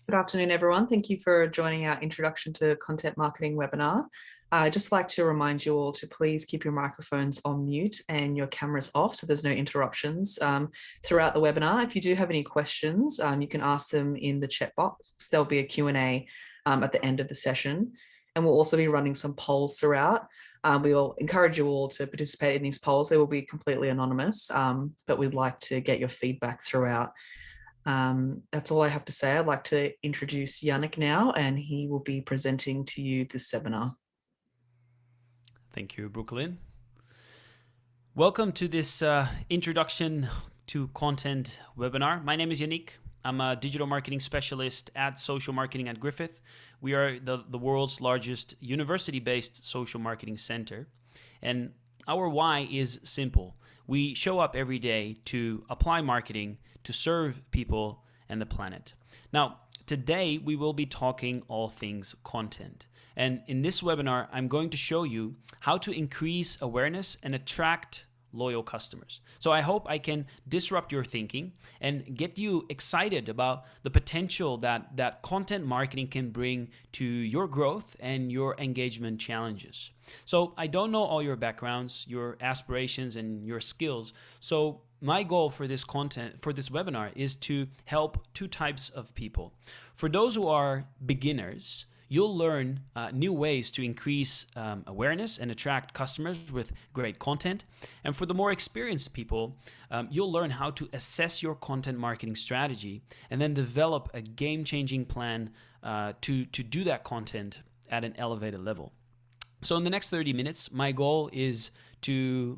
Good afternoon, everyone. Thank you for joining our Introduction to Content Marketing webinar. I'd just like to remind you all to please keep your microphones on mute and your cameras off so there's no interruptions throughout the webinar. If you do have any questions, you can ask them in the chat box. There'll be a Q&A at the end of the session. And we'll also be running some polls throughout. We will encourage you all to participate in these polls. They will be completely anonymous, but we'd like to get your feedback throughout. That's all I have to say. I'd like to introduce Yannick now, and he will be presenting to you this seminar. Thank you, Brooklyn. Welcome to this Introduction to Content webinar. My name is Yannick. I'm a digital marketing specialist at Social Marketing at Griffith. We are the world's largest university-based social marketing center. And our why is simple. We show up every day to apply marketing to serve people and the planet. Now, today we will be talking all things content. And in this webinar, I'm going to show you how to increase awareness and attract loyal customers. So I hope I can disrupt your thinking and get you excited about the potential that content marketing can bring to your growth and your engagement challenges. So I don't know all your backgrounds, your aspirations, and your skills. So my goal for this webinar is to help two types of people. For those who are beginners, you'll learn new ways to increase awareness and attract customers with great content. And for the more experienced people, you'll learn how to assess your content marketing strategy and then develop a game-changing plan to do that content at an elevated level. So in the next 30 minutes, my goal is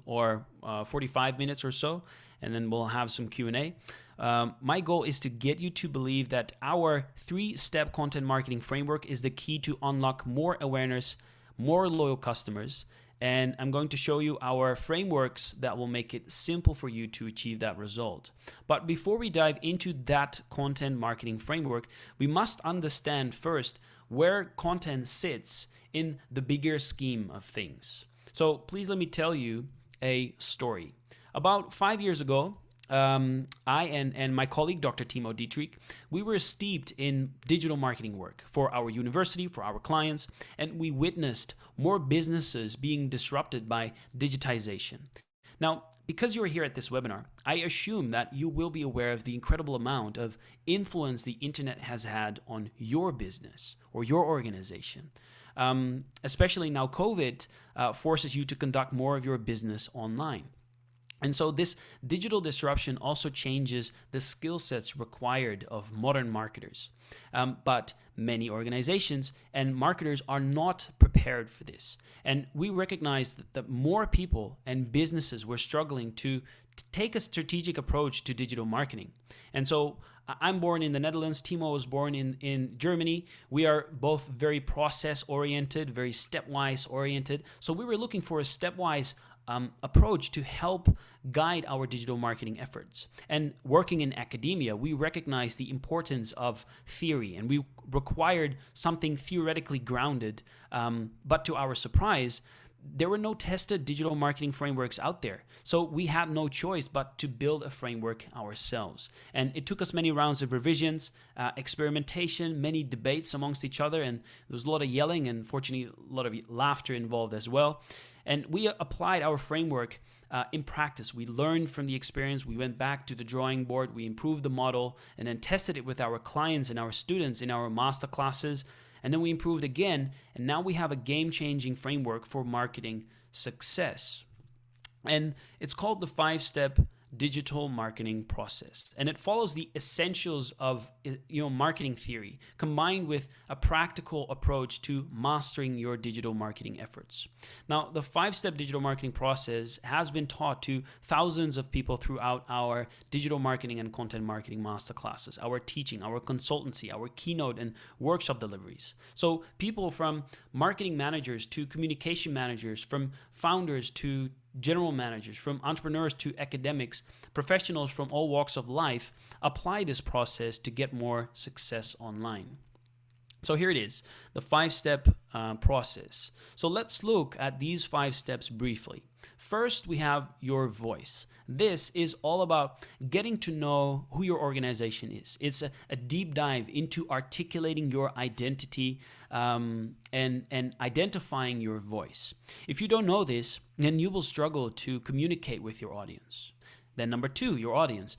or 45 minutes or so, and then we'll have some Q&A. My goal is to get you to believe that our 3-step content marketing framework is the key to unlock more awareness, more loyal customers, and I'm going to show you our frameworks that will make it simple for you to achieve that result. But before we dive into that content marketing framework, we must understand first where content sits in the bigger scheme of things. So please let me tell you a story. About 5 years ago, I and my colleague, Dr. Timo Dietrich, we were steeped in digital marketing work for our university, for our clients, and we witnessed more businesses being disrupted by digitization. Now, because you're here at this webinar, I assume that you will be aware of the incredible amount of influence the internet has had on your business or your organization. Especially now COVID forces you to conduct more of your business online. And so this digital disruption also changes the skill sets required of modern marketers. But many organizations and marketers are not prepared for this. And we recognize that more people and businesses were struggling to take a strategic approach to digital marketing. And so I'm born in the Netherlands. Timo was born in Germany. We are both very process-oriented, very stepwise oriented. So we were looking for a stepwise approach to help guide our digital marketing efforts. And working in academia, we recognize the importance of theory, and we required something theoretically grounded. But to our surprise, there were no tested digital marketing frameworks out there. So we had no choice but to build a framework ourselves. And it took us many rounds of revisions, experimentation, many debates amongst each other, and there was a lot of yelling and fortunately a lot of laughter involved as well. And we applied our framework in practice. We learned from the experience. We went back to the drawing board. We improved the model and then tested it with our clients and our students in our master classes. And then we improved again. And now we have a game-changing framework for marketing success. And it's called the 5-step digital marketing process. And it follows the essentials of marketing theory combined with a practical approach to mastering your digital marketing efforts. Now, the 5-step digital marketing process has been taught to thousands of people throughout our digital marketing and content marketing masterclasses, our teaching, our consultancy, our keynote and workshop deliveries. So people from marketing managers to communication managers, from founders to general managers, from entrepreneurs to academics, professionals from all walks of life apply this process to get more success online. So here it is, the 5-step process. So let's look at these 5 steps briefly. First, we have your voice. This is all about getting to know who your organization is. It's a deep dive into articulating your identity and identifying your voice. If you don't know this, then you will struggle to communicate with your audience. Then number 2, your audience.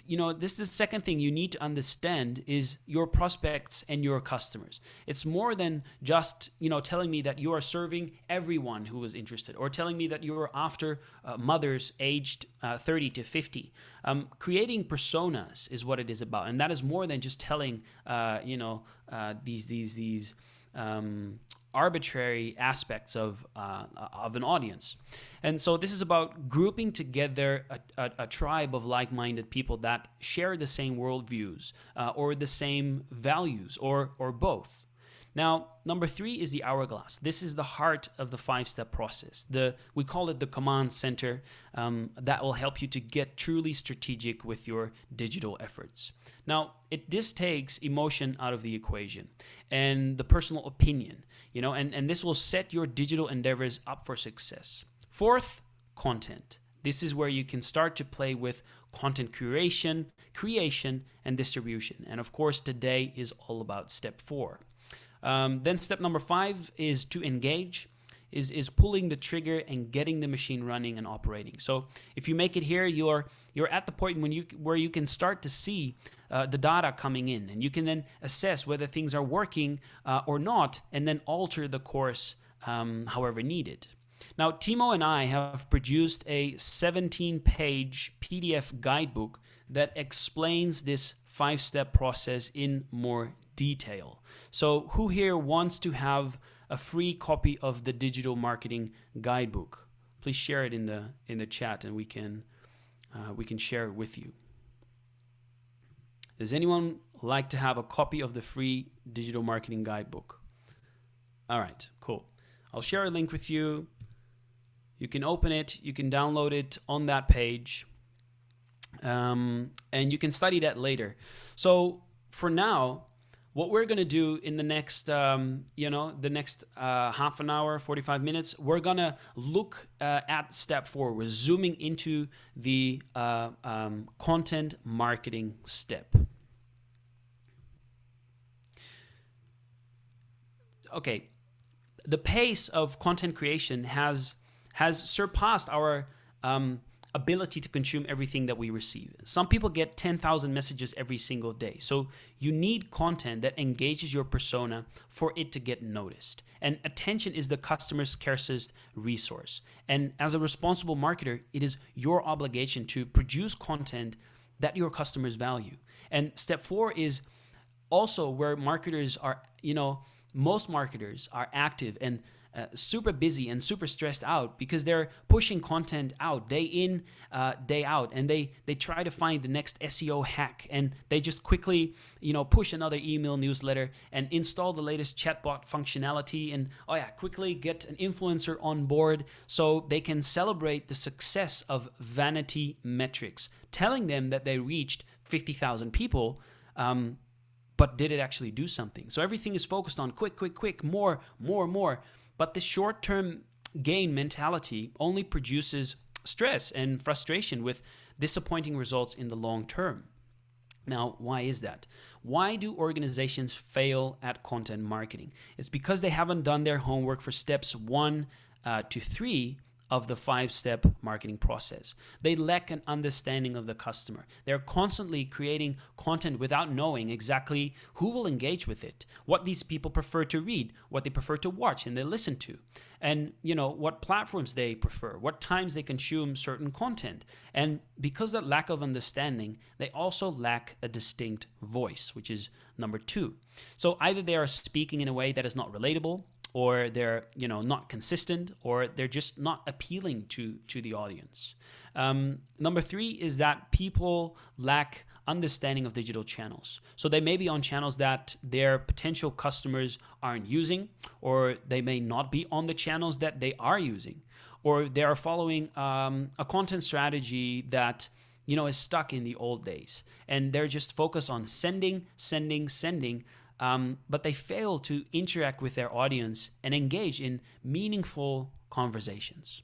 This is the second thing you need to understand is your prospects and your customers. It's more than just, telling me that you are serving everyone who is interested, or telling me that you're after mothers aged 30 to 50. Creating personas is what it is about. And that is more than just telling, these arbitrary aspects of an audience. And so this is about grouping together a tribe of like-minded people that share the same worldviews or the same values or both. Now, number 3 is the hourglass. This is the heart of the 5-step process. We call it the command center that will help you to get truly strategic with your digital efforts. Now, this takes emotion out of the equation and the personal opinion, and this will set your digital endeavors up for success. 4th, content. This is where you can start to play with content curation, creation, and distribution. And of course, today is all about step 4. Then step number 5 is to engage, is pulling the trigger and getting the machine running and operating. So if you make it here, you're at the point where you can start to see the data coming in, and you can then assess whether things are working or not, and then alter the course however needed. Now, Timo and I have produced a 17-page PDF guidebook that explains this 5-step process in more detail. So who here wants to have a free copy of the digital marketing guidebook? Please share it in the chat, and we can share it with you. Does anyone like to have a copy of the free digital marketing guidebook? All right, cool. I'll share a link with you. You can open it, you can download it on that page, and you can study that later. So for now, what we're going to do in the next, half an hour, 45 minutes, we're going to look at step 4. We're zooming into the content marketing step. Okay, the pace of content creation has surpassed our ability to consume everything that we receive. Some people get 10,000 messages every single day. So you need content that engages your persona for it to get noticed. And attention is the customer's scarcest resource. And as a responsible marketer, it is your obligation to produce content that your customers value. And step 4 is also where marketers are, most marketers are active and super busy and super stressed out because they're pushing content out day in, day out, and they try to find the next SEO hack, and they just quickly, push another email newsletter and install the latest chatbot functionality, and quickly get an influencer on board so they can celebrate the success of vanity metrics, telling them that they reached 50,000 people. But did it actually do something? So everything is focused on quick, more. But the short-term gain mentality only produces stress and frustration with disappointing results in the long term. Now, why is that? Why do organizations fail at content marketing? It's because they haven't done their homework for steps 1 to 3 of the 5-step marketing process. They lack an understanding of the customer. They're constantly creating content without knowing exactly who will engage with it, what these people prefer to read, what they prefer to watch and they listen to, and what platforms they prefer, what times they consume certain content. And because of that lack of understanding, they also lack a distinct voice, which is number 2. So either they are speaking in a way that is not relatable, or they're not consistent, or they're just not appealing to the audience. Number 3 is that people lack understanding of digital channels. So they may be on channels that their potential customers aren't using, or they may not be on the channels that they are using, or they are following a content strategy that is stuck in the old days, and they're just focused on sending, but they fail to interact with their audience and engage in meaningful conversations.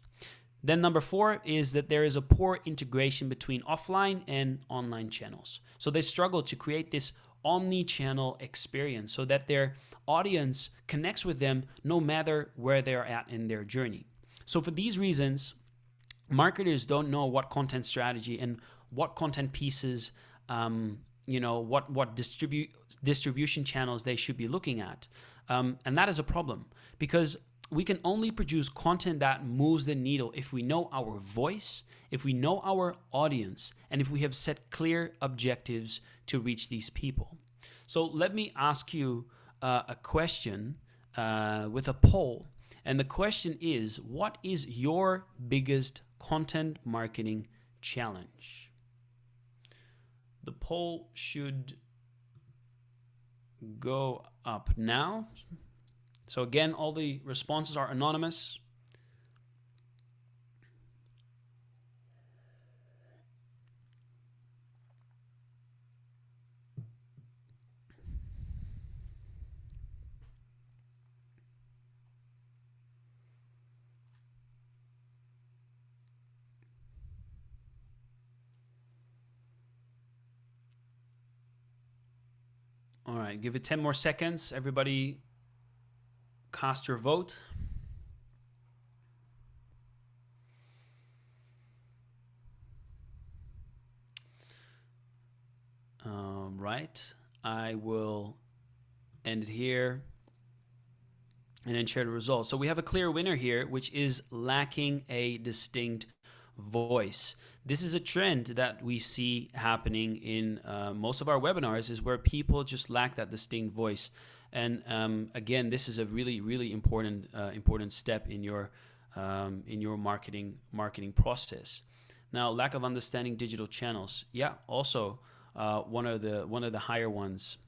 Then number 4 is that there is a poor integration between offline and online channels. So they struggle to create this omni-channel experience so that their audience connects with them no matter where they're at in their journey. So for these reasons, marketers don't know what content strategy and what content pieces, what distribution channels they should be looking at. And that is a problem, because we can only produce content that moves the needle if we know our voice, if we know our audience, and if we have set clear objectives to reach these people. So let me ask you a question with a poll. And the question is, what is your biggest content marketing challenge? The poll should go up now. So again, all the responses are anonymous. All right, give it 10 more seconds. Everybody cast your vote. Right, I will end it here and then share the results. So we have a clear winner here, which is lacking a distinct voice. This is a trend that we see happening in most of our webinars, is where people just lack that distinct voice. And again, this is a really important step in your marketing process. Now, lack of understanding digital channels. Yeah, also one of the higher ones.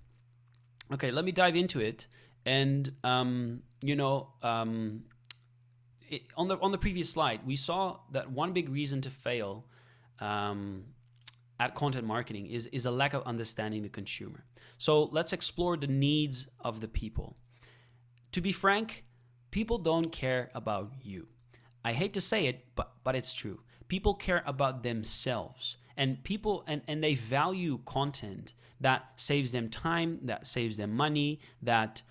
Okay, let me dive into it. And on the previous slide, we saw that one big reason to fail at content marketing is a lack of understanding the consumer. So let's explore the needs of the people. To be frank, people don't care about you. I hate to say it, but it's true. People care about themselves, and they value content that saves them time, that saves them money, that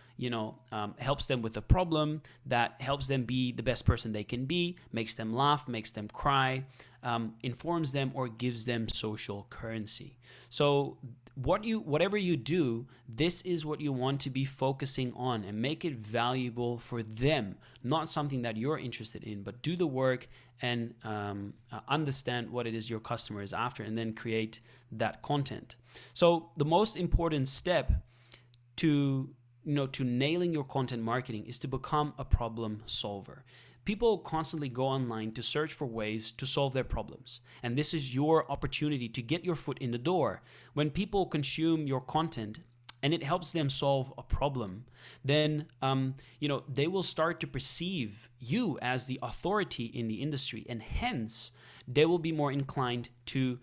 helps them with a problem, that helps them be the best person they can be, makes them laugh, makes them cry, informs them, or gives them social currency. So whatever you do, this is what you want to be focusing on, and make it valuable for them, not something that you're interested in, but do the work and understand what it is your customer is after, and then create that content. So the most important step to nailing your content marketing is to become a problem solver. People constantly go online to search for ways to solve their problems. And this is your opportunity to get your foot in the door. When people consume your content and it helps them solve a problem, then they will start to perceive you as the authority in the industry, and hence they will be more inclined to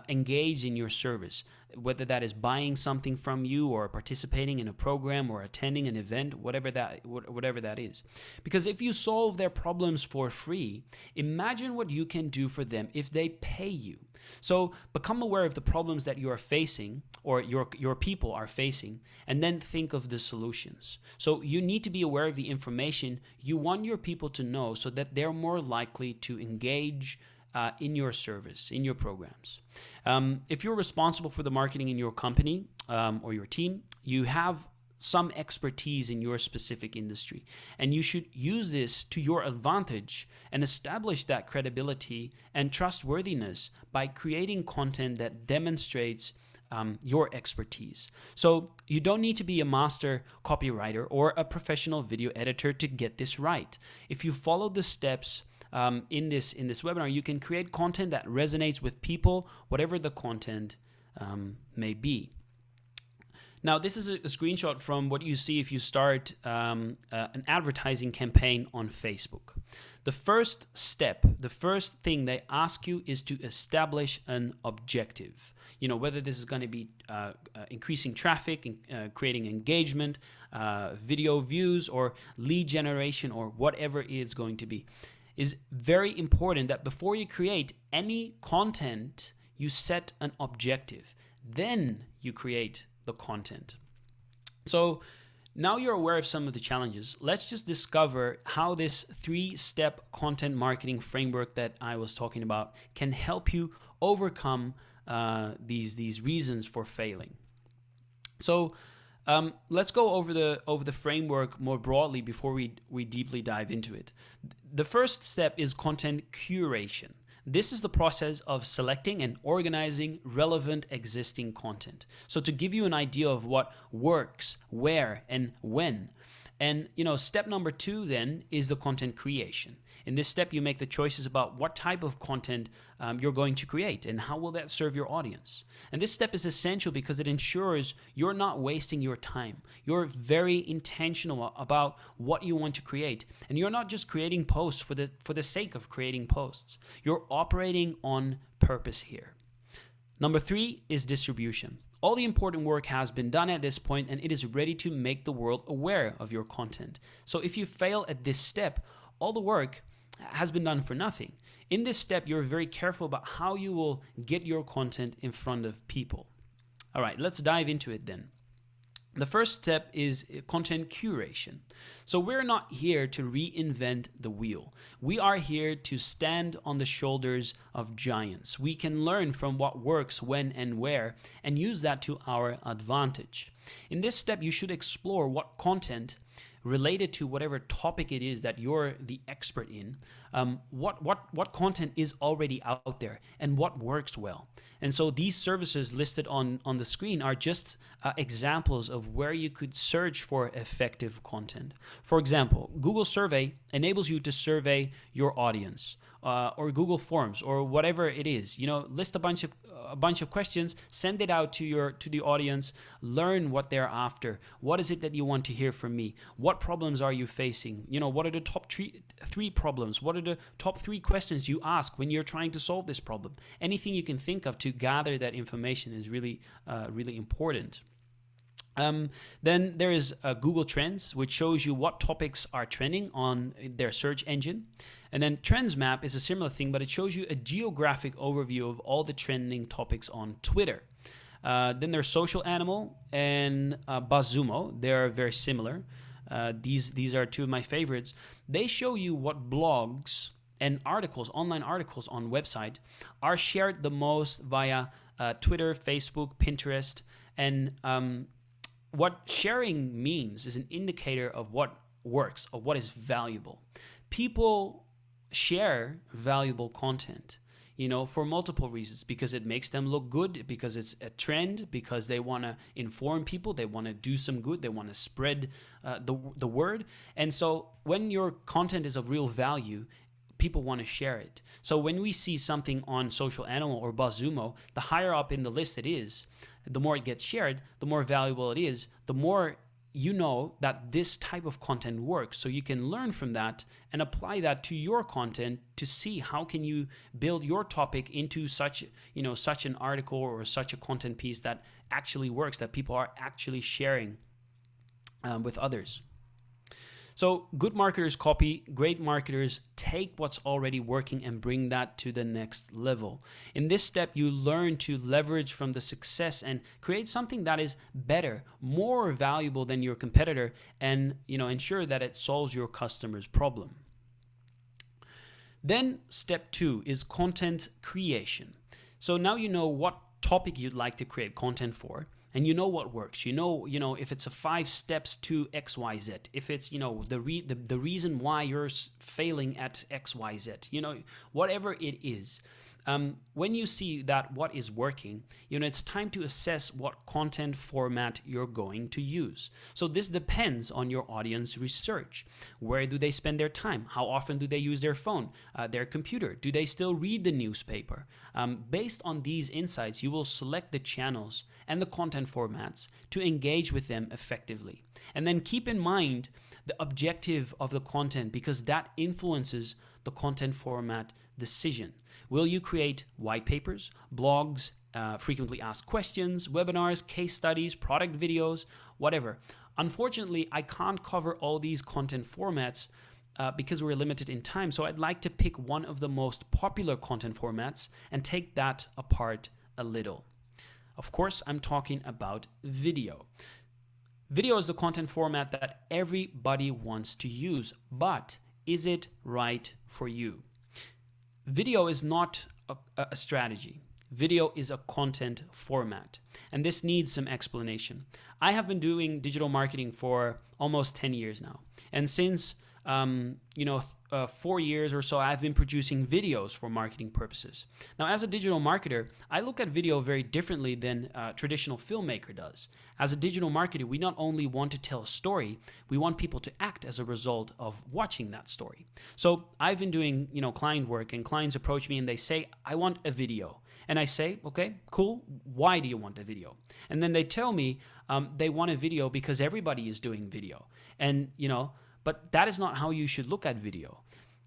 engage in your service, whether that is buying something from you, or participating in a program, or attending an event, whatever that is. Because if you solve their problems for free, imagine what you can do for them if they pay you. So become aware of the problems that you are facing, or your people are facing, and then think of the solutions. So you need to be aware of the information you want your people to know, so that they're more likely to engage in your service, in your programs. If you're responsible for the marketing in your company or your team, you have some expertise in your specific industry, and you should use this to your advantage and establish that credibility and trustworthiness by creating content that demonstrates your expertise. So you don't need to be a master copywriter or a professional video editor to get this right. If you follow the steps in this webinar, you can create content that resonates with people, whatever the content may be. Now, this is a screenshot from what you see if you start an advertising campaign on Facebook. The first step, the first thing they ask you is to establish an objective. whether this is going to be increasing traffic, creating engagement, video views, or lead generation, or whatever it's going to be, is very important that before you create any content, you set an objective. Then you create the content. So now you're aware of some of the challenges. Let's just discover how this 3-step content marketing framework that I was talking about can help you overcome these reasons for failing. So let's go over the framework more broadly before we deeply dive into it. The first step is content curation. This is the process of selecting and organizing relevant existing content. So to give you an idea of what works, where, and when. And step number 2 then is the content creation. In this step, you make the choices about what type of content you're going to create and how will that serve your audience. And this step is essential because it ensures you're not wasting your time. You're very intentional about what you want to create. And you're not just creating posts for the sake of creating posts. You're operating on purpose here. Number 3 is distribution. All the important work has been done at this point, and it is ready to make the world aware of your content. So if you fail at this step, all the work has been done for nothing. In this step, you're very careful about how you will get your content in front of people. All right, let's dive into it then. The first step is content curation. So we're not here to reinvent the wheel. We are here to stand on the shoulders of giants. We can learn from what works when and where and use that to our advantage. In this step, you should explore what content related to whatever topic it is that you're the expert in, what content is already out there and what works well. And so these services listed on the screen are just examples of where you could search for effective content. For example, Google Survey enables you to survey your audience, or Google Forms, or whatever it is. List a bunch of questions, send it out to the audience, learn what they're after. What is it that you want to hear from me? What problems are you facing? What are the top three problems? What are the top 3 questions you ask when you're trying to solve this problem? Anything you can think of to gather that information is really important. Then there is Google Trends, which shows you what topics are trending on their search engine. And then Trends Map is a similar thing, but it shows you a geographic overview of all the trending topics on Twitter. Then there's Social Animal and BuzzSumo. They're very similar. These are 2 of my favorites. They show you what blogs and articles, online articles on website, are shared the most via Twitter, Facebook, Pinterest. And what sharing means is an indicator of what works, of what is valuable. People share valuable content, for multiple reasons, because it makes them look good, because it's a trend, because they want to inform people, they want to do some good, they want to spread the word. And so when your content is of real value, people want to share it. So when we see something on Social Animal or BuzzSumo, the higher up in the list it is, the more it gets shared, the more valuable it is, the more you know that this type of content works. So you can learn from that and apply that to your content to see how can you build your topic into such an article or such a content piece that actually works, that people are actually sharing with others. So good marketers copy, great marketers take what's already working and bring that to the next level. In this step, you learn to leverage from the success and create something that is better, more valuable than your competitor, and ensure that it solves your customer's problem. Then step 2 is content creation. So now you know what topic you'd like to create content for. And you know what works. You know if it's a 5 steps to XYZ, if it's the reason why you're failing at XYZ, whatever it is. When you see that what is working, it's time to assess what content format you're going to use. So this depends on your audience research. Where do they spend their time? How often do they use their phone, their computer? Do they still read the newspaper? Based on these insights, you will select the channels and the content formats to engage with them effectively. And then keep in mind the objective of the content, because that influences the content format decision. Will you create white papers, blogs, frequently asked questions, webinars, case studies, product videos, whatever. Unfortunately, I can't cover all these content formats because we're limited in time. So I'd like to pick one of the most popular content formats and take that apart a little. Of course, I'm talking about video. Video is the content format that everybody wants to use, but is it right for you? Video is not a strategy. Video is a content format, and this needs some explanation. I have been doing digital marketing for almost 10 years now, and since 4 years or so, I've been producing videos for marketing purposes. Now, as a digital marketer, I look at video very differently than a traditional filmmaker does. As a digital marketer, we not only want to tell a story, we want people to act as a result of watching that story. So I've been doing, client work, and clients approach me and they say, I want a video. And I say, okay, cool. Why do you want a video? And then they tell me they want a video because everybody is doing video. And, but that is not how you should look at video.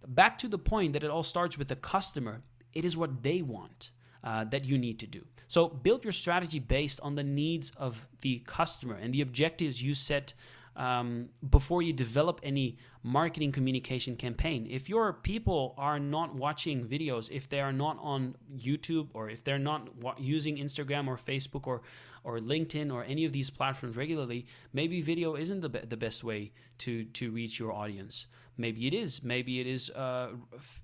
Back to the point that it all starts with the customer, it is what they want that you need to do. So build your strategy based on the needs of the customer and the objectives you set before you develop any marketing communication campaign. If your people are not watching videos, if they are not on YouTube, or if they're not using Instagram or Facebook or LinkedIn or any of these platforms regularly, maybe video isn't the best way to reach your audience. Maybe it is. Maybe it is a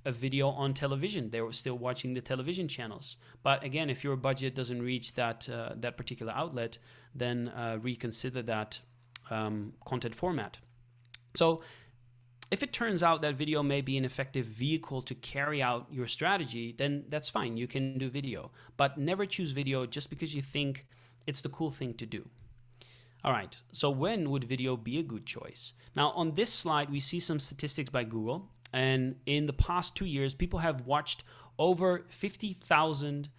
video on television. They're still watching the television channels. But again, if your budget doesn't reach that particular outlet, then reconsider that content format. So if it turns out that video may be an effective vehicle to carry out your strategy, then that's fine. You can do video, but never choose video just because you think it's the cool thing to do. All right, so when would video be a good choice? Now, on this slide, we see some statistics by Google, and in the past 2 years, people have watched over 50,000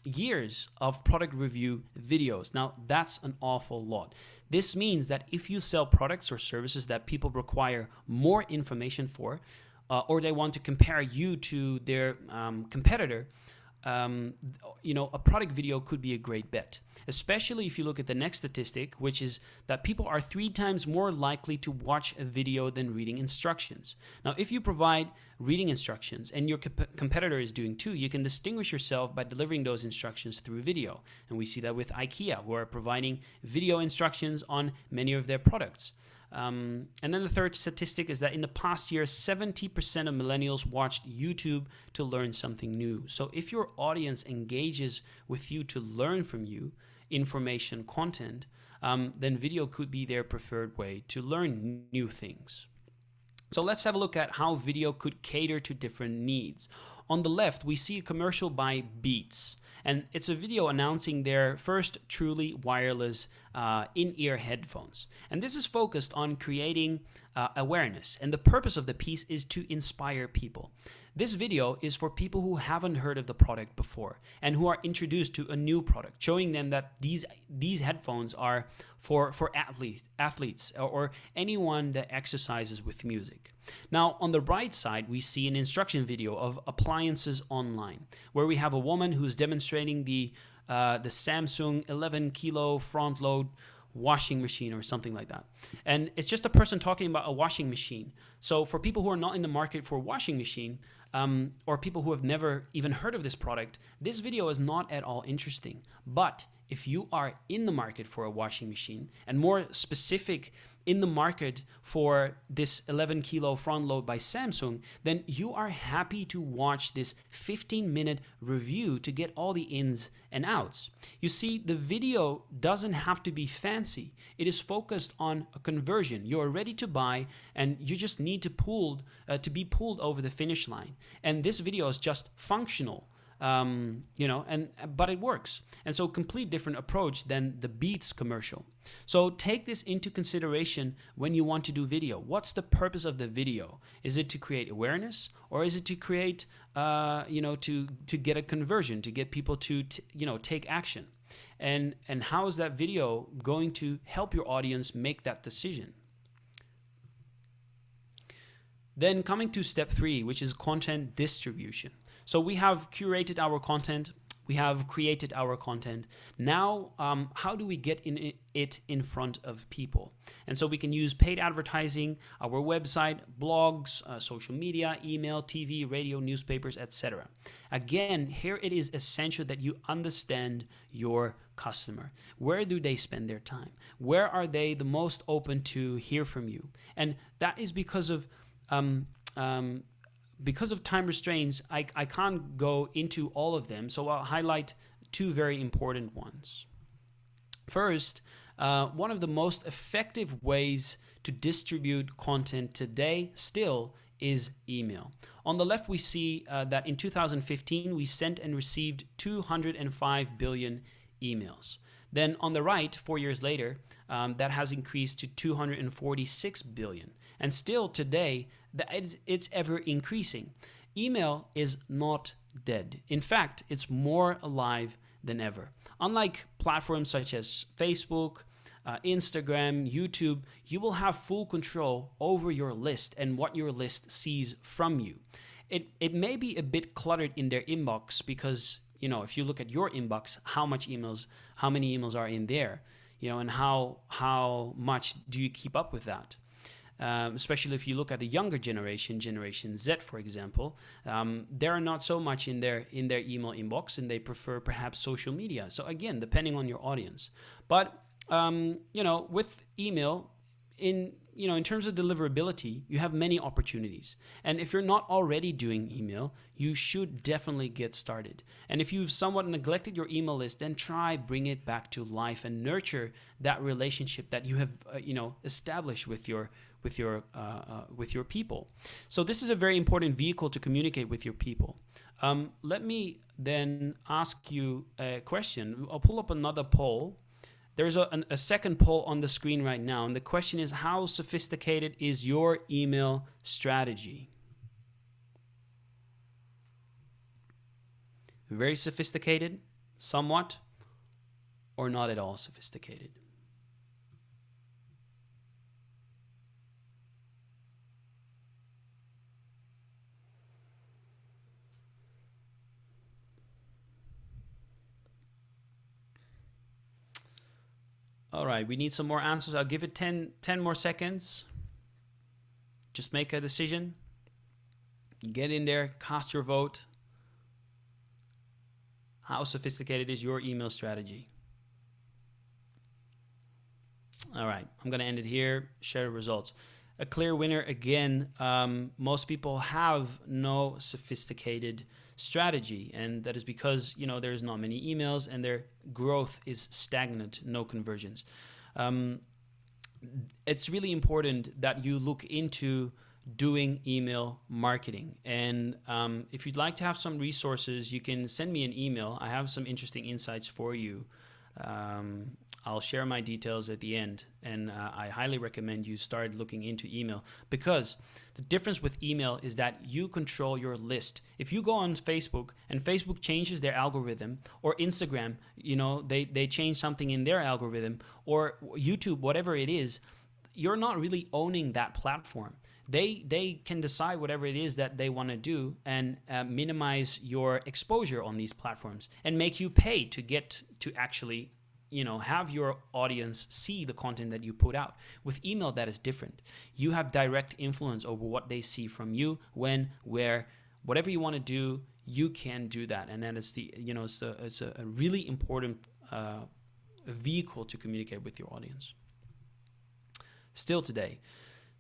years of product review videos. Now, that's an awful lot. This means that if you sell products or services that people require more information for, or they want to compare you to their competitor, a product video could be a great bet, especially if you look at the next statistic, which is that people are 3 times more likely to watch a video than reading instructions. Now, if you provide reading instructions and your competitor is doing too, you can distinguish yourself by delivering those instructions through video. And we see that with IKEA, who are providing video instructions on many of their products. And then the third statistic is that in the past year, 70% of millennials watched YouTube to learn something new. So if your audience engages with you to learn from you information content, then video could be their preferred way to learn new things. So let's have a look at how video could cater to different needs. On the left, we see a commercial by Beats, and it's a video announcing their first truly wireless in-ear headphones. And this is focused on creating awareness, and the purpose of the piece is to inspire people. This video is for people who haven't heard of the product before and who are introduced to a new product, showing them that these headphones are for athletes or anyone that exercises with music. Now, on the right side, we see an instruction video of appliances online, where we have a woman who's demonstrating the Samsung 11 kilo front load washing machine or something like that. And it's just a person talking about a washing machine. So for people who are not in the market for a washing machine, or people who have never even heard of this product, this video is not at all interesting. But if you are in the market for a washing machine, and more specific, in the market for this 11 kilo front load by Samsung, then you are happy to watch this 15-minute review to get all the ins and outs. You see, the video doesn't have to be fancy. It is focused on a conversion. You're ready to buy, and you just need to be pulled over the finish line. And this video is just functional. But it works. And so complete different approach than the Beats commercial. So take this into consideration when you want to do video. What's the purpose of the video? Is it to create awareness, or is it to create, to get a conversion, to get people to, take action? And how is that video going to help your audience make that decision? Then coming to step 3, which is content distribution. So we have curated our content. We have created our content. Now, how do we get it in front of people? And so we can use paid advertising, our website, blogs, social media, email, TV, radio, newspapers, etc. Again, here it is essential that you understand your customer. Where do they spend their time? Where are they the most open to hear from you? And that is because of time restraints, I can't go into all of them, so I'll highlight two very important ones. First, one of the most effective ways to distribute content today still is email. On the left, we see that in 2015, we sent and received 205 billion emails. Then on the right, 4 years later, that has increased to 246 billion. And still today, it's ever increasing. Email is not dead. In fact, it's more alive than ever. Unlike platforms such as Facebook, Instagram, YouTube, you will have full control over your list and what your list sees from you. It may be a bit cluttered in their inbox because, if you look at your inbox, how many emails are in there, and how much do you keep up with that? Especially if you look at the younger generation, Generation Z, for example, they're not so much in their email inbox, and they prefer perhaps social media. So again, depending on your audience. But with email, in terms of deliverability, you have many opportunities. And if you're not already doing email, you should definitely get started. And if you've somewhat neglected your email list, then bring it back to life and nurture that relationship that you have, established with your people. So this is a very important vehicle to communicate with your people. Let me then ask you a question. I'll pull up another poll. There's a second poll on the screen right now, and the question is, how sophisticated is your email strategy? Very sophisticated, somewhat, or not at all sophisticated? All right, we need some more answers. I'll give it 10 more seconds. Just make a decision. Get in there, cast your vote. How sophisticated is your email strategy? All right, I'm going to end it here. Share the results. A clear winner again. Most people have no sophisticated strategy, and that is because there's not many emails and their growth is stagnant, no conversions. It's really important that you look into doing email marketing, and if you'd like to have some resources, you can send me an email. I have some interesting insights for you. I'll share my details at the end, and I highly recommend you start looking into email, because the difference with email is that you control your list. If you go on Facebook and Facebook changes their algorithm, or Instagram, they change something in their algorithm, or YouTube, whatever it is, you're not really owning that platform. They can decide whatever it is that they want to do and minimize your exposure on these platforms and make you pay to get to actually have your audience see the content that you put out. With email, that is different. You have direct influence over what they see from you, when, where, whatever you want to do, you can do that. And then it's a really important vehicle to communicate with your audience. Still today.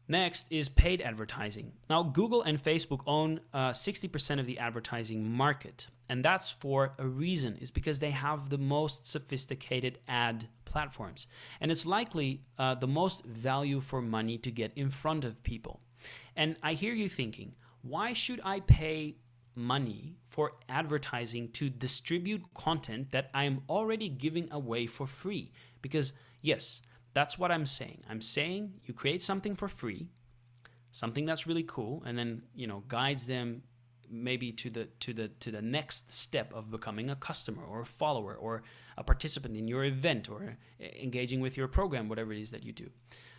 Next is paid advertising. Now, Google and Facebook own 60% of the advertising market, and that's for a reason. It's because they have the most sophisticated ad platforms, and it's likely the most value for money to get in front of people. And I hear you thinking, why should I pay money for advertising to distribute content that I'm already giving away for free? Because yes, that's what I'm saying. I'm saying you create something for free, something that's really cool, and then guides them maybe to the next step of becoming a customer or a follower or a participant in your event or engaging with your program, whatever it is that you do.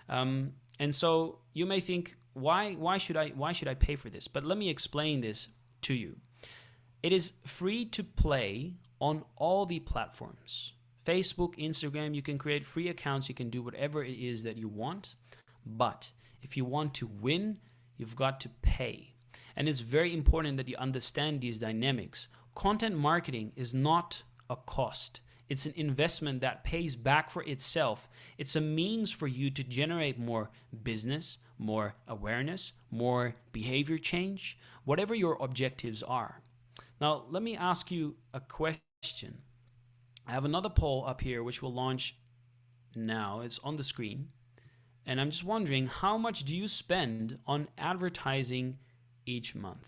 And so you may think, why should I pay for this? But let me explain this to you. It is free to play on all the platforms. Facebook, Instagram, you can create free accounts, you can do whatever it is that you want. But if you want to win, you've got to pay. And it's very important that you understand these dynamics. Content marketing is not a cost. It's an investment that pays back for itself. It's a means for you to generate more business, more awareness, more behavior change, whatever your objectives are. Now, let me ask you a question. I have another poll up here which will launch now. It's on the screen. And I'm just wondering, how much do you spend on advertising each month?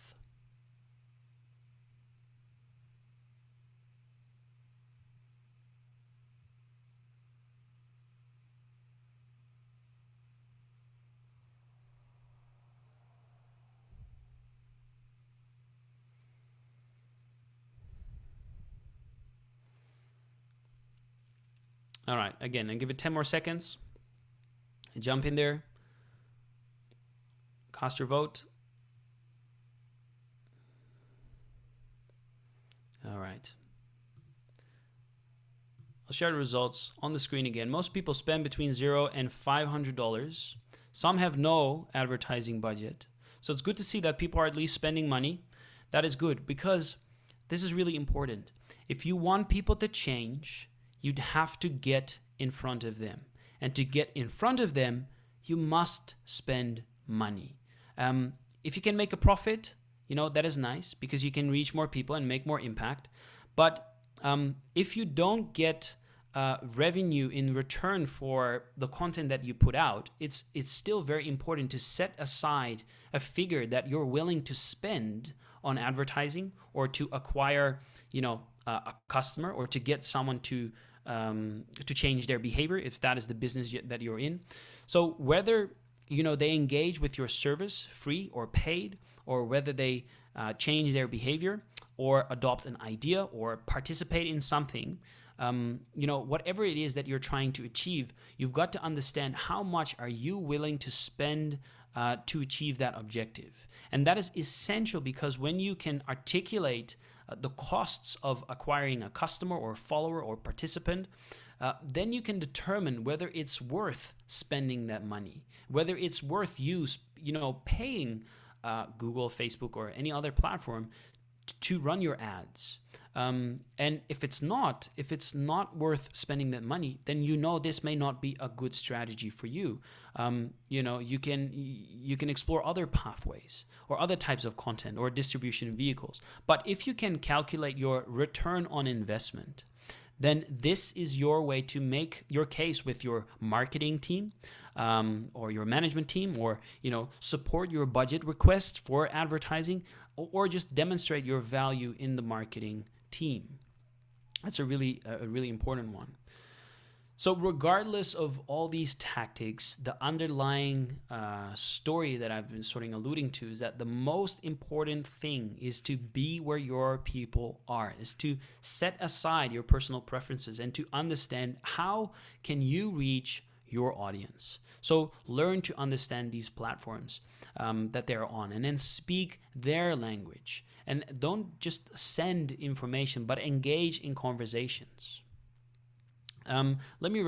All right, again, and give it 10 more seconds. Jump in there. Cast your vote. All right. I'll share the results on the screen again. Most people spend between $0 and $500. Some have no advertising budget. So it's good to see that people are at least spending money. That is good because this is really important. If you want people to change, you'd have to get in front of them. And to get in front of them, you must spend money. If you can make a profit, that is nice because you can reach more people and make more impact. But if you don't get revenue in return for the content that you put out, it's still very important to set aside a figure that you're willing to spend on advertising or to acquire, a customer or to get someone to change their behavior if that is the business that you're in. So whether they engage with your service free or paid, or whether they change their behavior or adopt an idea or participate in something, whatever it is that you're trying to achieve, you've got to understand how much are you willing to spend to achieve that objective. And that is essential because when you can articulate the costs of acquiring a customer or follower or participant, then you can determine whether it's worth spending that money, whether it's worth you, paying Google, Facebook, or any other platform to run your ads. And if it's not worth spending that money, then this may not be a good strategy for you. You can explore other pathways or other types of content or distribution vehicles. But if you can calculate your return on investment, then this is your way to make your case with your marketing team or your management team, or support your budget request for advertising, or just demonstrate your value in the marketing team. That's a really important one. So regardless of all these tactics, the underlying story that I've been alluding to is that the most important thing is to be where your people are, is to set aside your personal preferences and to understand how can you reach your audience. So learn to understand these platforms that they're on, and then speak their language. And don't just send information, but engage in conversations. Let me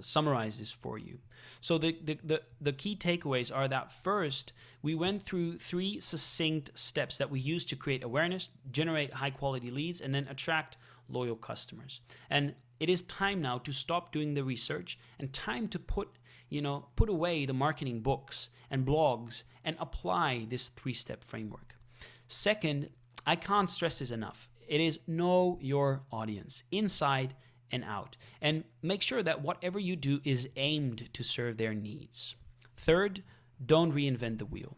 summarize this for you. So the key takeaways are that first, we went through 3 succinct steps that we use to create awareness, generate high quality leads, and then attract loyal customers. And it is time now to stop doing the research and time to put away the marketing books and blogs and apply this 3-step framework. Second, I can't stress this enough. It is know your audience inside and out, and make sure that whatever you do is aimed to serve their needs. Third, don't reinvent the wheel.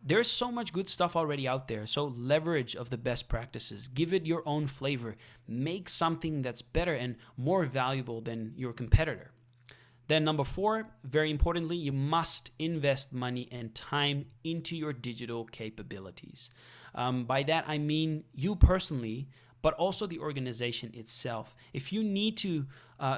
There's so much good stuff already out there, so leverage of the best practices. Give it your own flavor. Make something that's better and more valuable than your competitor. Then number 4, very importantly, you must invest money and time into your digital capabilities. By that I mean you personally, but also the organization itself. If you need to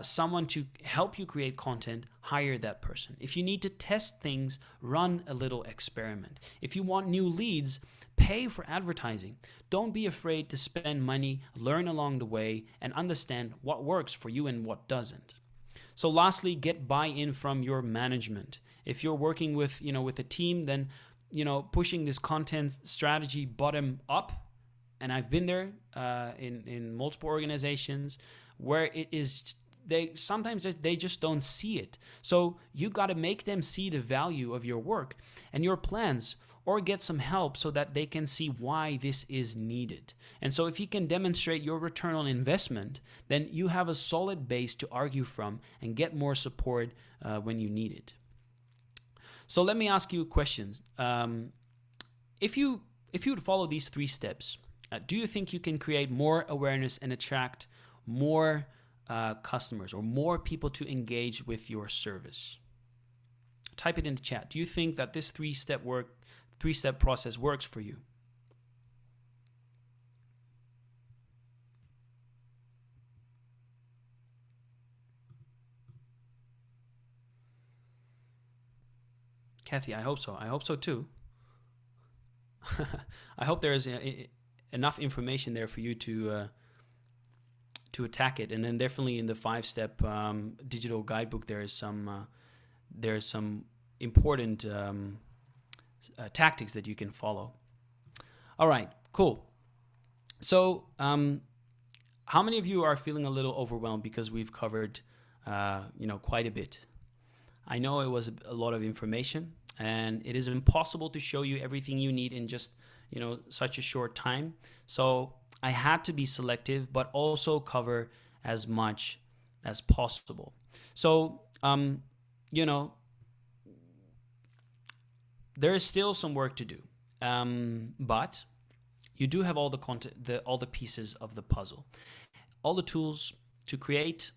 someone to help you create content, hire that person. If you need to test things, run a little experiment. If you want new leads, pay for advertising. Don't be afraid to spend money, learn along the way, and understand what works for you and what doesn't. So lastly, get buy-in from your management. If you're working with, with a team, then, pushing this content strategy bottom up. And I've been there in multiple organizations where it is, they just don't see it. So you got to make them see the value of your work and your plans, or get some help so that they can see why this is needed. And so if you can demonstrate your return on investment, then you have a solid base to argue from and get more support when you need it. So let me ask you questions. If you would follow these 3 steps, do you think you can create more awareness and attract more customers or more people to engage with your service? Type it in the chat. Do you think that this 3-step process works for you? Kathy, I hope so. I hope so too. I hope there is enough information there for you to attack it. And then definitely in the 5-step digital guidebook, there is some important tactics that you can follow. All right, cool. So how many of you are feeling a little overwhelmed because we've covered quite a bit? I know it was a lot of information, and it is impossible to show you everything you need in just such a short time. So I had to be selective, but also cover as much as possible. So there is still some work to do, but you do have all the content, all the pieces of the puzzle, all the tools to create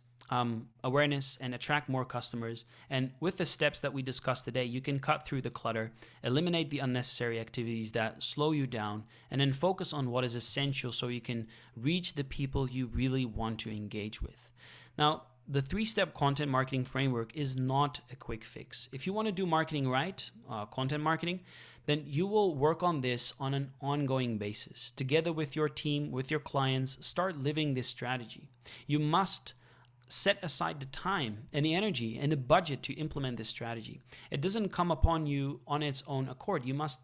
awareness and attract more customers. And with the steps that we discussed today, you can cut through the clutter, eliminate the unnecessary activities that slow you down, and then focus on what is essential so you can reach the people you really want to engage with. Now, the 3-step content marketing framework is not a quick fix. If you want to do marketing right, content marketing, then you will work on this on an ongoing basis. Together with your team, with your clients, start living this strategy. You must set aside the time and the energy and the budget to implement this strategy. It doesn't come upon you on its own accord. You must,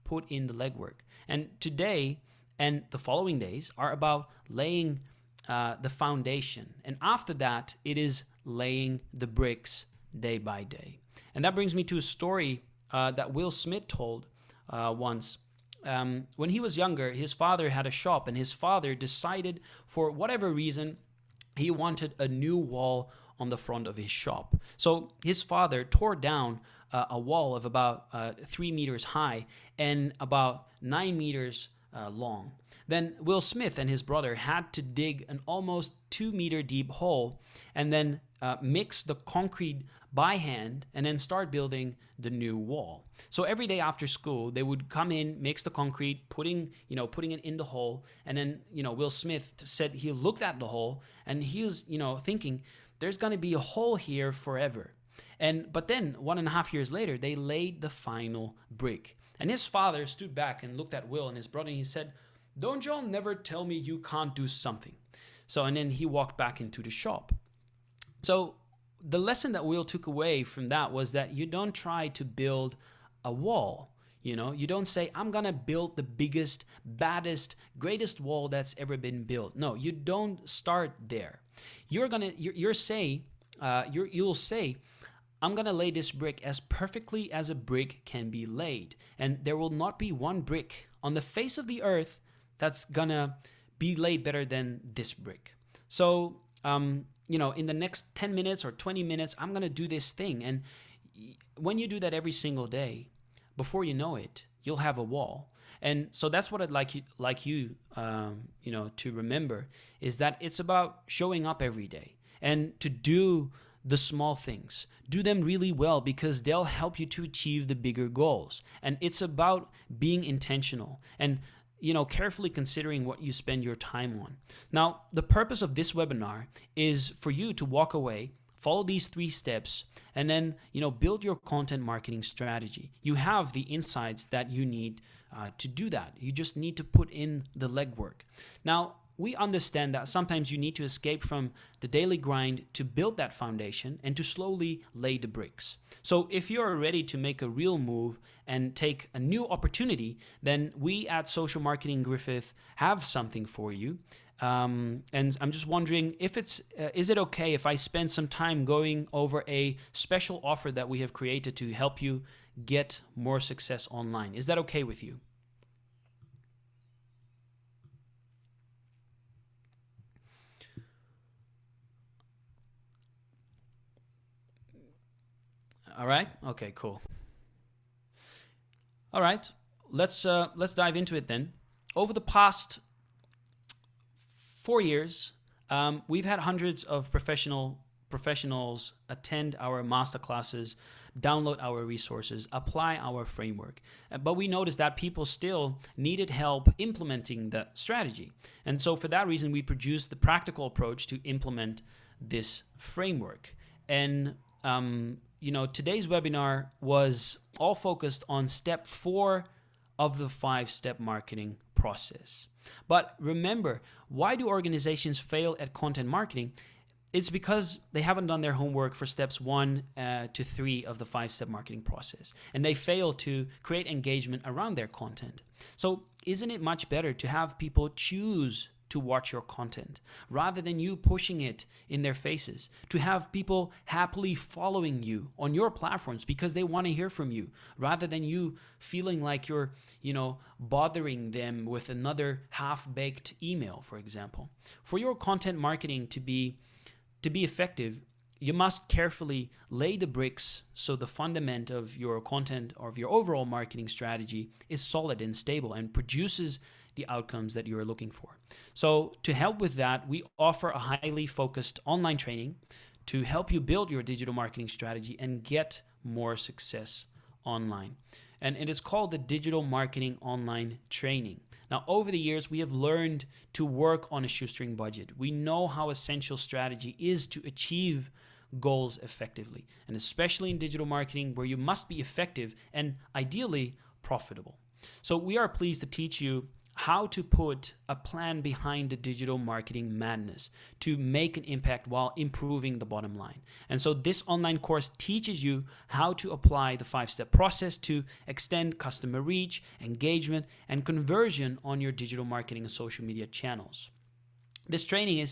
put in the legwork. And today and the following days are about laying the foundation. And after that, it is laying the bricks day by day. And that brings me to a story that Will Smith told once. When he was younger, his father had a shop, and his father decided, for whatever reason, he wanted a new wall on the front of his shop. So his father tore down a wall of about 3 meters high and about 9 meters long. Then Will Smith and his brother had to dig an almost 2-meter deep hole and then mix the concrete by hand and then start building the new wall. So every day after school, they would come in, mix the concrete, putting it in the hole. And then, Will Smith said he looked at the hole and he was, thinking there's going to be a hole here forever. But then 1.5 years later, they laid the final brick. And his father stood back and looked at Will and his brother and he said, "Don't y'all never tell me you can't do something." So, and then he walked back into the shop. So the lesson that Will took away from that was that you don't try to build a wall. You don't say, "I'm going to build the biggest, baddest, greatest wall that's ever been built." No, you don't start there. You'll say, "I'm going to lay this brick as perfectly as a brick can be laid. And there will not be one brick on the face of the earth that's going to be laid better than this brick." So, in the next 10 minutes or 20 minutes, I'm going to do this thing. And when you do that every single day, before you know it, you'll have a wall. And so that's what I'd like you to remember, is that it's about showing up every day and to do the small things. Do them really well because they'll help you to achieve the bigger goals. And it's about being intentional. And carefully considering what you spend your time on. Now, the purpose of this webinar is for you to walk away, follow these 3 steps, and then, build your content marketing strategy. You have the insights that you need to do that. You just need to put in the legwork. Now, we understand that sometimes you need to escape from the daily grind to build that foundation and to slowly lay the bricks. So if you're ready to make a real move and take a new opportunity, then we at Social Marketing Griffith have something for you. And I'm just wondering if is it okay if I spend some time going over a special offer that we have created to help you get more success online? Is that okay with you? All right. Okay, cool. All right. Let's dive into it then. Over the past 4 years, we've had hundreds of professionals attend our masterclasses, download our resources, apply our framework. But we noticed that people still needed help implementing that strategy. And so for that reason, we produced the practical approach to implement this framework. And today's webinar was all focused on step 4 of the 5-step marketing process. But remember, why do organizations fail at content marketing? It's because they haven't done their homework for steps 1 to 3 of the 5-step marketing process, and they fail to create engagement around their content. So isn't it much better to have people choose to watch your content rather than you pushing it in their faces, to have people happily following you on your platforms because they want to hear from you rather than you feeling like you're, bothering them with another half-baked email, for example? For your content marketing to be effective, you must carefully lay the bricks so the fundament of your content or of your overall marketing strategy is solid and stable and produces the outcomes that you are looking for. So to help with that, we offer a highly focused online training to help you build your digital marketing strategy and get more success online. And it is called the Digital Marketing Online Training. Now, over the years, we have learned to work on a shoestring budget. We know how essential strategy is to achieve goals effectively, and especially in digital marketing where you must be effective and ideally profitable. So we are pleased to teach you how to put a plan behind the digital marketing madness to make an impact while improving the bottom line. And so this online course teaches you how to apply the 5-step process to extend customer reach, engagement, and conversion on your digital marketing and social media channels. This training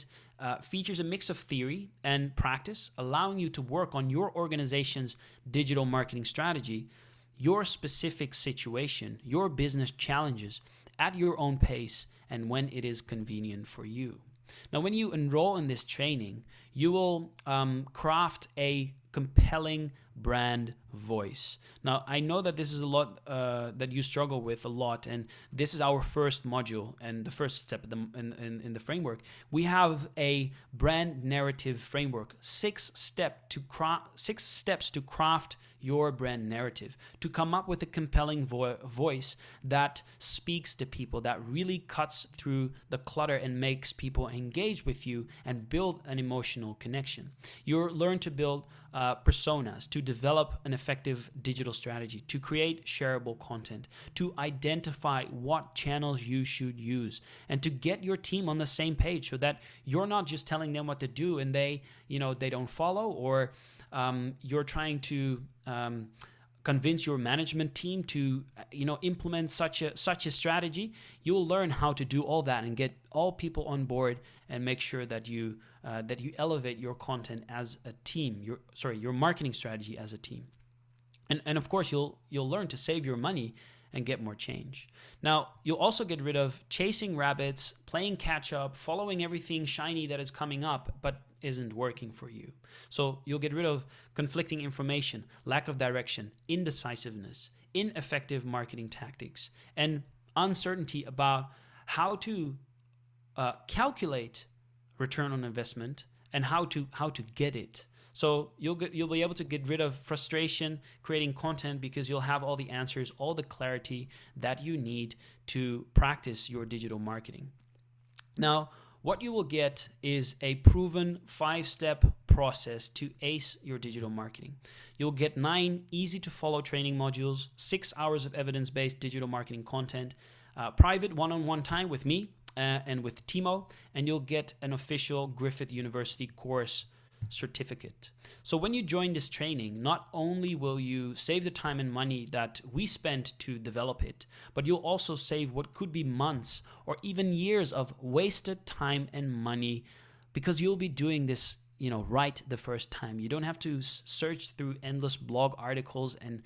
features a mix of theory and practice, allowing you to work on your organization's digital marketing strategy, your specific situation, your business challenges, at your own pace and when it is convenient for you. Now, when you enroll in this training, you will craft a compelling brand voice. Now, I know that this is a lot that you struggle with a lot, and this is our first module and the first step in the framework. We have a brand narrative framework, 6 steps to craft your brand narrative, to come up with a compelling voice that speaks to people, that really cuts through the clutter and makes people engage with you and build an emotional connection. You'll learn to build personas, to develop an effective digital strategy, to create shareable content, to identify what channels you should use, and to get your team on the same page so that you're not just telling them what to do and they don't follow, or you're trying to convince your management team to implement such a strategy. You'll learn how to do all that and get all people on board and make sure that you elevate your content as a team, your marketing strategy as a team. And of course you'll learn to save your money and get more change. Now, you'll also get rid of chasing rabbits, playing catch up, following everything shiny that is coming up but isn't working for you. So you'll get rid of conflicting information, lack of direction, indecisiveness, ineffective marketing tactics, and uncertainty about how to calculate return on investment and how to get it. So you'll be able to get rid of frustration creating content because you'll have all the answers, all the clarity that you need to practice your digital marketing. Now, what you will get is a proven 5-step process to ace your digital marketing. You'll get 9 easy to follow training modules, 6 hours of evidence-based digital marketing content, private one-on-one time with me and with Timo, and you'll get an official Griffith University course certificate. So when you join this training, not only will you save the time and money that we spent to develop it, but you'll also save what could be months or even years of wasted time and money, because you'll be doing this, right the first time. You don't have to search through endless blog articles and,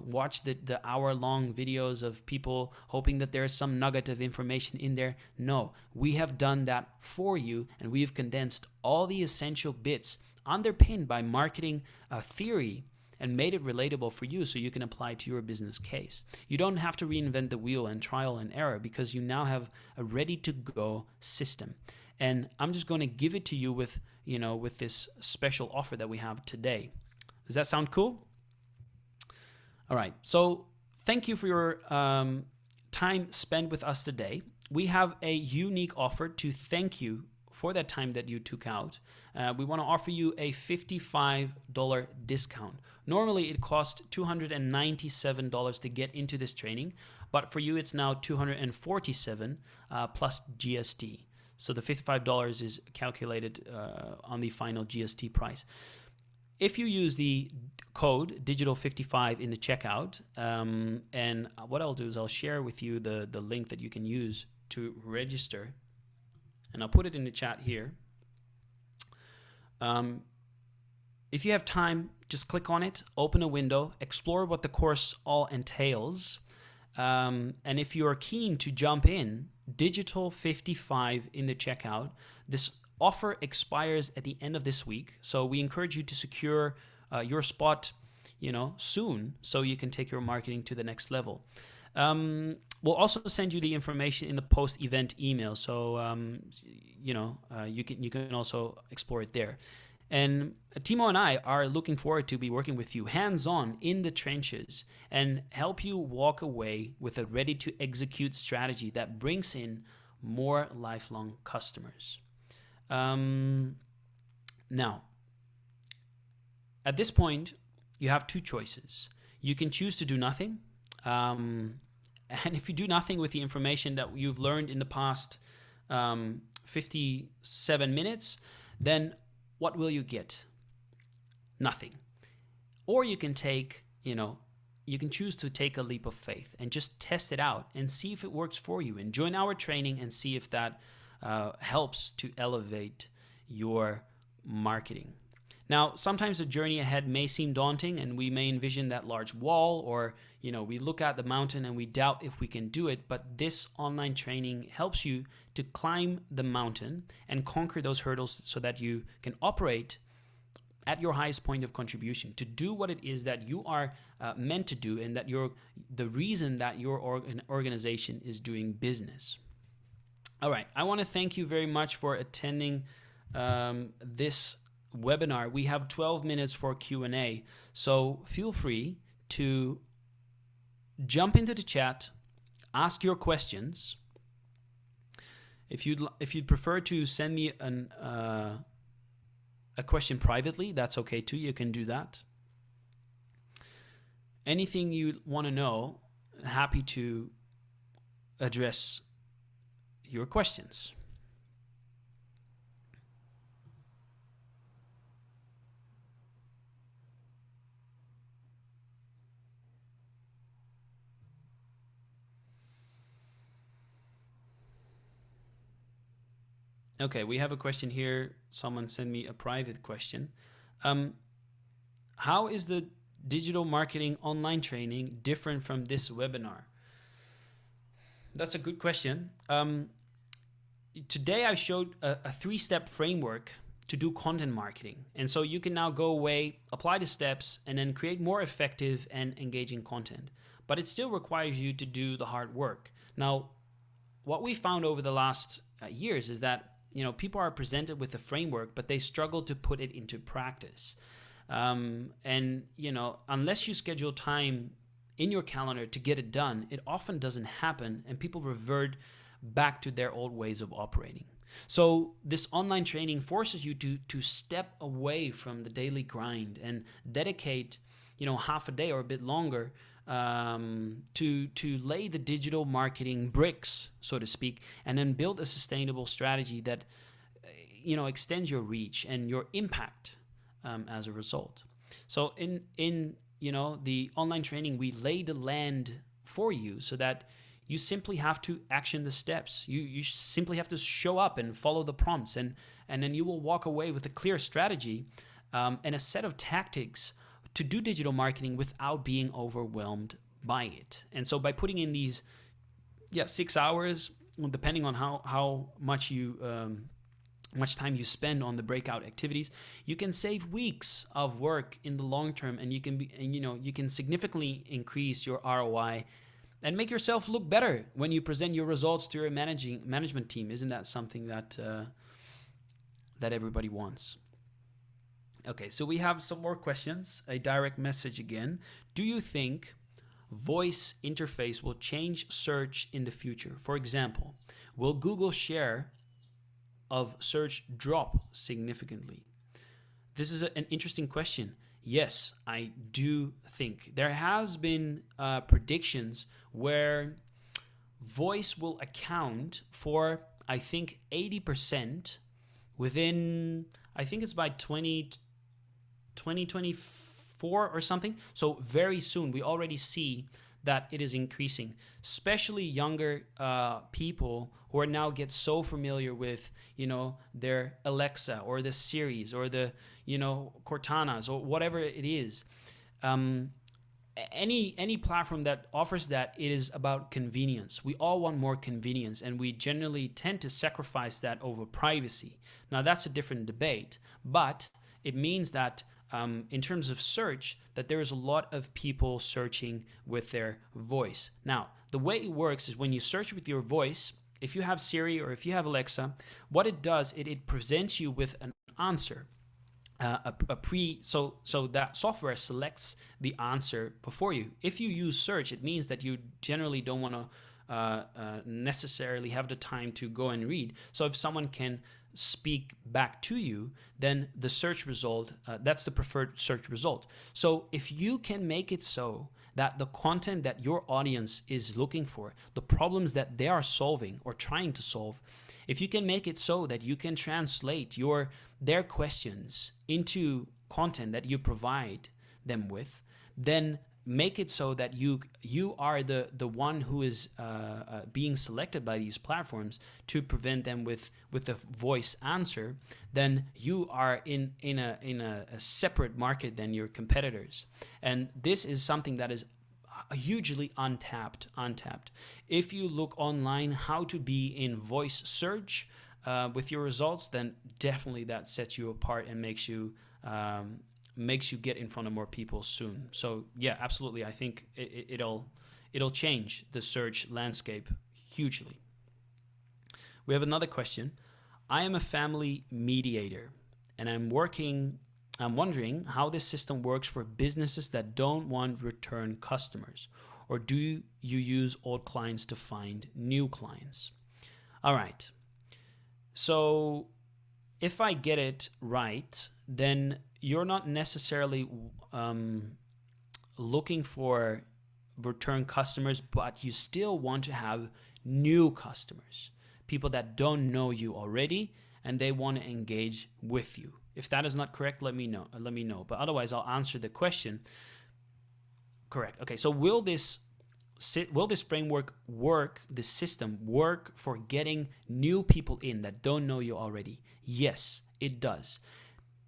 watch the hour-long videos of people hoping that there's some nugget of information in there. No, we have done that for you, and we've condensed all the essential bits underpinned by marketing theory and made it relatable for you so you can apply to your business case. You don't have to reinvent the wheel and trial and error, because you now have a ready-to-go system. And I'm just going to give it to you with this special offer that we have today. Does that sound cool? All right. So thank you for your time spent with us today. We have a unique offer to thank you for that time that you took out. We want to offer you a $55 discount. Normally it costs $297 to get into this training, but for you it's now $247 plus GST. So the $55 is calculated on the final GST price. If you use the code digital55 in the checkout, and what I'll do is I'll share with you the link that you can use to register, and I'll put it in the chat here. If you have time, just click on it, open a window, explore what the course all entails, and if you are keen to jump in, Digital 55 in the checkout. This offer expires at the end of this week, so we encourage you to secure your spot, soon, so you can take your marketing to the next level. We'll also send you the information in the post-event email, so you can also explore it there. And Timo and I are looking forward to be working with you hands-on in the trenches and help you walk away with a ready-to-execute strategy that brings in more lifelong customers. Now, at this point, you have 2 choices. You can choose to do nothing. And if you do nothing with the information that you've learned in the past 57 minutes, then what will you get? Nothing. Or you can take, you can choose to take a leap of faith and just test it out and see if it works for you, and join our training and see if that helps to elevate your marketing. Now, sometimes the journey ahead may seem daunting, and we may envision that large wall, or we look at the mountain and we doubt if we can do it, but this online training helps you to climb the mountain and conquer those hurdles so that you can operate at your highest point of contribution, to do what it is that you are meant to do, and that the reason that your organization is doing business. All right, I want to thank you very much for attending this webinar. We have 12 minutes for Q&A, so feel free to jump into the chat, ask your questions. If you'd prefer to send me a question privately, that's okay too. You can do that. Anything you want to know, happy to address your questions. Okay, we have a question here. Someone sent me a private question. How is the digital marketing online training different from this webinar? That's a good question. Today I showed a 3-step framework to do content marketing. And so you can now go away, apply the steps, and then create more effective and engaging content. But it still requires you to do the hard work. Now, what we found over the last years is that people are presented with a framework, but they struggle to put it into practice. And unless you schedule time in your calendar to get it done, it often doesn't happen, and people revert back to their old ways of operating. So this online training forces you to step away from the daily grind and dedicate, half a day or a bit longer to lay the digital marketing bricks, so to speak, and then build a sustainable strategy that extends your reach and your impact as a result. So in the online training, we lay the land for you so that you simply have to action the steps. You simply have to show up and follow the prompts, and then you will walk away with a clear strategy and a set of tactics to do digital marketing without being overwhelmed by it. And so by putting in these 6 hours, depending on how much much time you spend on the breakout activities, you can save weeks of work in the long term, and you can significantly increase your ROI and make yourself look better when you present your results to your management team. Isn't that something that everybody wants? Okay, so we have some more questions. A direct message again. Do you think voice interface will change search in the future? For example, will Google share of search drop significantly? This is an interesting question. Yes, I do think. There has been predictions where voice will account for, I think, 80% within, I think it's by 2024 or something. So very soon, we already see that it is increasing, especially younger people who are now get so familiar with, their Alexa or the Siris or the, Cortanas or whatever it is. Any platform that offers that, it is about convenience. We all want more convenience, and we generally tend to sacrifice that over privacy. Now, that's a different debate, but it means that in terms of search, that there is a lot of people searching with their voice. Now, the way it works is when you search with your voice, if you have Siri or if you have Alexa, what it does, it presents you with an answer. So that software selects the answer before you. If you use search, it means that you generally don't want to necessarily have the time to go and read. So if someone can speak back to you, then the search result, that's the preferred search result. So if you can make it so that the content that your audience is looking for, the problems that they are solving or trying to solve, if you can make it so that you can translate their questions into content that you provide them with, then make it so that you are the one who is being selected by these platforms to prevent them with a voice answer, then you are in a separate market than your competitors. And this is something that is hugely untapped. If you look online how to be in voice search with your results, then definitely that sets you apart and makes you get in front of more people soon. So yeah, absolutely. I think it'll change the search landscape hugely. We have another question. I am a family mediator, and I'm wondering how this system works for businesses that don't want return customers, or do you use old clients to find new clients? All right. So if I get it right, then you're not necessarily looking for return customers, but you still want to have new customers, people that don't know you already, and they want to engage with you. If that is not correct, let me know. But otherwise, I'll answer the question. Correct. Okay. So will this framework work? This system work for getting new people in that don't know you already? Yes, it does.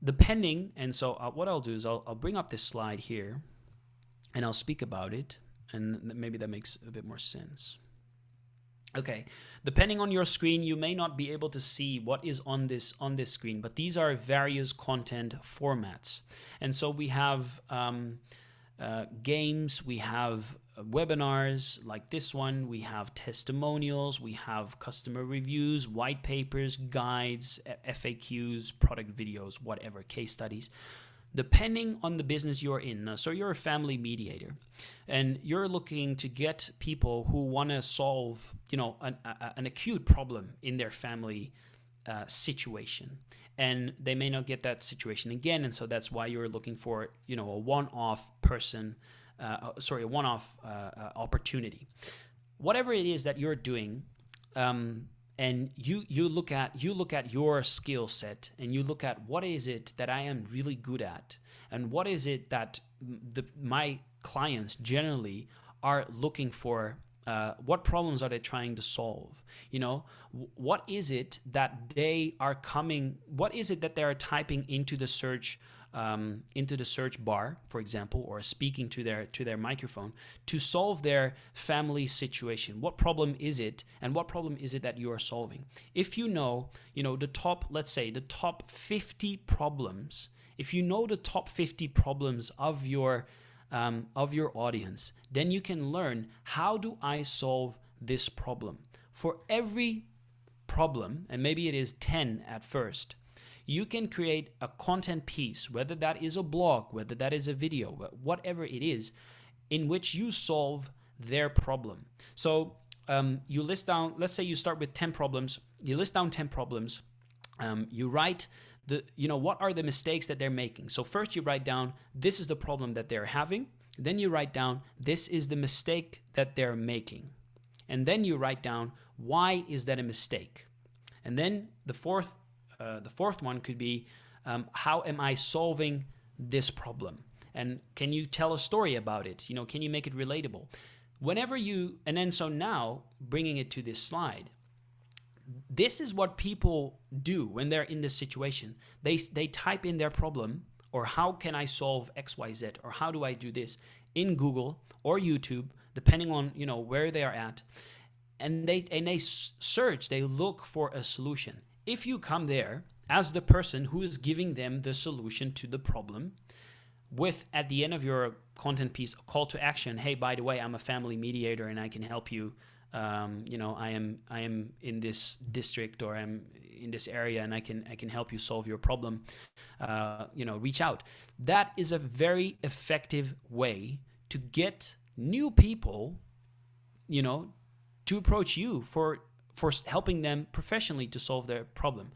Depending, and so what I'll do is I'll bring up this slide here, and I'll speak about it, and maybe that makes a bit more sense. Okay, depending on your screen, you may not be able to see what is on this screen, but these are various content formats. And so we have games, we have webinars like this one, we have testimonials, we have customer reviews, white papers, guides, FAQs, product videos, whatever, case studies, depending on the business you're in. So you're a family mediator and you're looking to get people who want to solve, an acute problem in their family situation, and they may not get that situation again, and so that's why you're looking for a one-off person, a one-off opportunity. Whatever it is that you're doing, and you look at your skill set, and you look at what is it that I am really good at, and what is it that my clients generally are looking for. What problems are they trying to solve? What is it that they are what is it that they are typing into the search bar, for example, or speaking to their microphone to solve their family situation? What problem is it, and what problem is it that you are solving? If let's say the top 50 problems, if you know the top 50 problems of your audience, then you can learn, how do I solve this problem? For every problem, and maybe it is 10 at first, you can create a content piece, whether that is a blog, whether that is a video, whatever it is, in which you solve their problem. So you list down, let's say you start with 10 problems, you list down 10 problems, you write what are the mistakes that they're making. So first you write down, this is the problem that they're having. Then you write down, this is the mistake that they're making. And then you write down, why is that a mistake? And then the fourth one could be, how am I solving this problem? And can you tell a story about it? Can you make it relatable? So now bringing it to this slide, this is what people do when they're in this situation. They type in their problem, or how can I solve XYZ, or how do I do this, in Google or YouTube, depending on where they are at, and they search, they look for a solution. If you come there as the person who is giving them the solution to the problem, with, at the end of your content piece, a call to action, hey, by the way, I'm a family mediator and I can help you. I am in this district, or I'm in this area, and I can help you solve your problem. Reach out. That is a very effective way to get new people, to approach you for helping them professionally to solve their problem,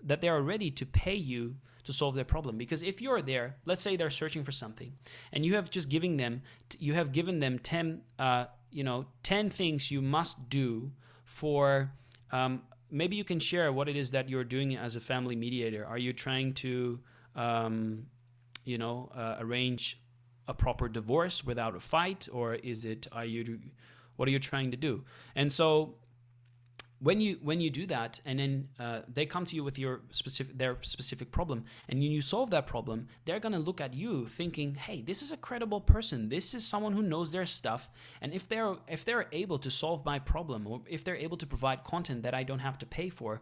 that they are ready to pay you to solve their problem. Because if you're there, let's say they're searching for something, and you have given them 10 things you must do for, maybe you can share what it is that you're doing as a family mediator. Are you trying to, arrange a proper divorce without a fight, or what are you trying to do? And so when you do that, and then they come to you with their specific problem, and you solve that problem, they're gonna look at you thinking, hey, this is a credible person. This is someone who knows their stuff. And if they're able to solve my problem, or if they're able to provide content that I don't have to pay for,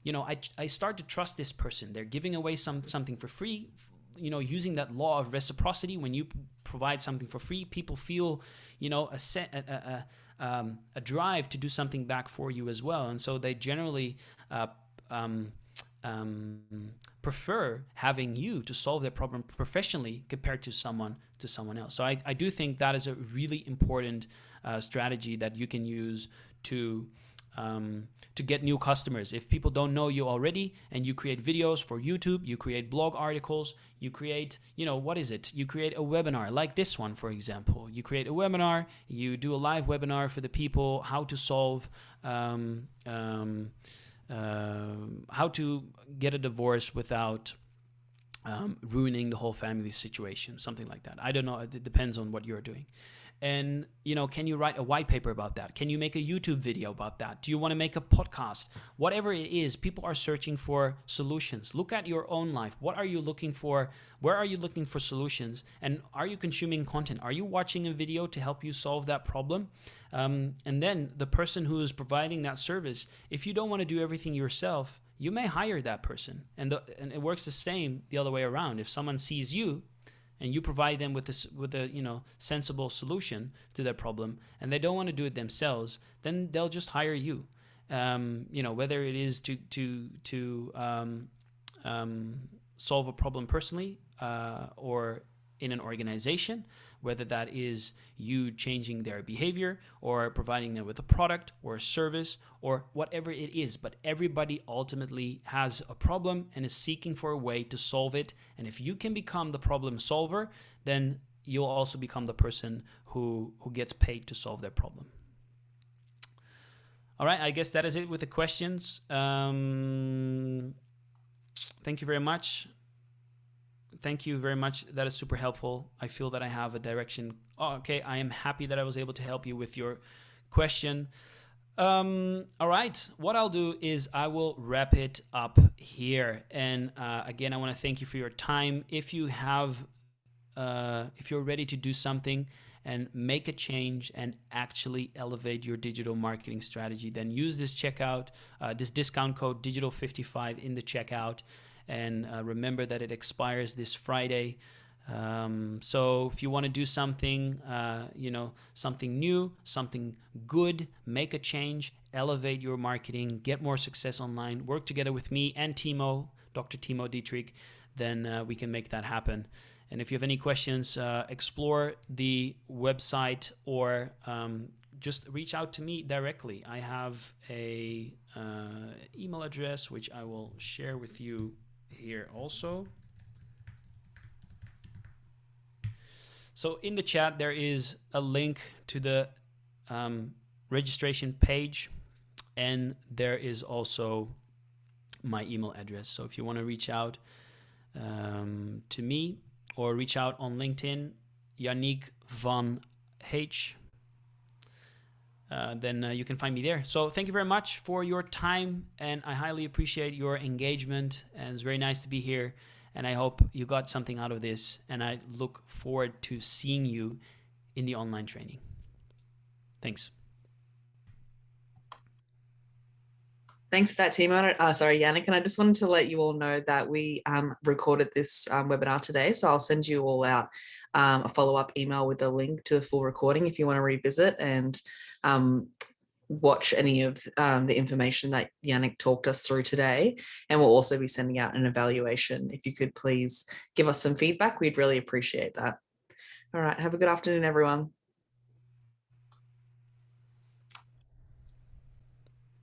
I start to trust this person. They're giving away something for free. Using that law of reciprocity, when you provide something for free, people feel, a drive to do something back for you as well. And so they generally prefer having you to solve their problem professionally compared to someone else. So I do think that is a really important strategy that you can use to get new customers. If people don't know you already, and you create videos for YouTube, you create blog articles, you create, you create a webinar like this one, for example. You create a webinar, you do a live webinar for the people, how to solve, how to get a divorce without ruining the whole family situation, something like that. I don't know, it depends on what you're doing. And, can you write a white paper about that? Can you make a YouTube video about that? Do you want to make a podcast? Whatever it is, people are searching for solutions. Look at your own life. What are you looking for? Where are you looking for solutions? And are you consuming content? Are you watching a video to help you solve that problem? And then the person who is providing that service, if you don't want to do everything yourself, you may hire that person. And it works the same the other way around. If someone sees you, and you provide them with a sensible solution to their problem, and they don't want to do it themselves, then they'll just hire you. Whether it is to solve a problem personally or in an organization, whether that is you changing their behavior or providing them with a product or a service or whatever it is. But everybody ultimately has a problem and is seeking for a way to solve it. And if you can become the problem solver, then you'll also become the person who gets paid to solve their problem. All right, I guess that is it with the questions. Thank you very much. Thank you very much. That is super helpful. I feel that I have a direction. Oh, okay, I am happy that I was able to help you with your question. All right, what I'll do is I will wrap it up here. And again, I want to thank you for your time. If you have, if you're ready to do something and make a change and actually elevate your digital marketing strategy, then use this checkout, this discount code digital55 in the checkout. And remember that it expires this Friday. So if you want to do something, something new, something good, make a change, elevate your marketing, get more success online, work together with me and Timo, Dr. Timo Dietrich, then we can make that happen. And if you have any questions, explore the website or just reach out to me directly. I have a email address, which I will share with you here also. So in the chat, there is a link to the registration page, and there is also my email address. So if you want to reach out to me or reach out on LinkedIn, Yannick van H, then you can find me there. So thank you very much for your time, and I highly appreciate your engagement, and it's very nice to be here, and I hope you got something out of this, and I look forward to seeing you in the online training. Thanks. Thanks for that, Timo. Sorry, Yannick. And I just wanted to let you all know that we recorded this webinar today. So I'll send you all out a follow-up email with a link to the full recording if you want to revisit and watch any of the information that Yannick talked us through today. And we'll also be sending out an evaluation. If you could please give us some feedback, we'd really appreciate that. All right. Have a good afternoon, everyone.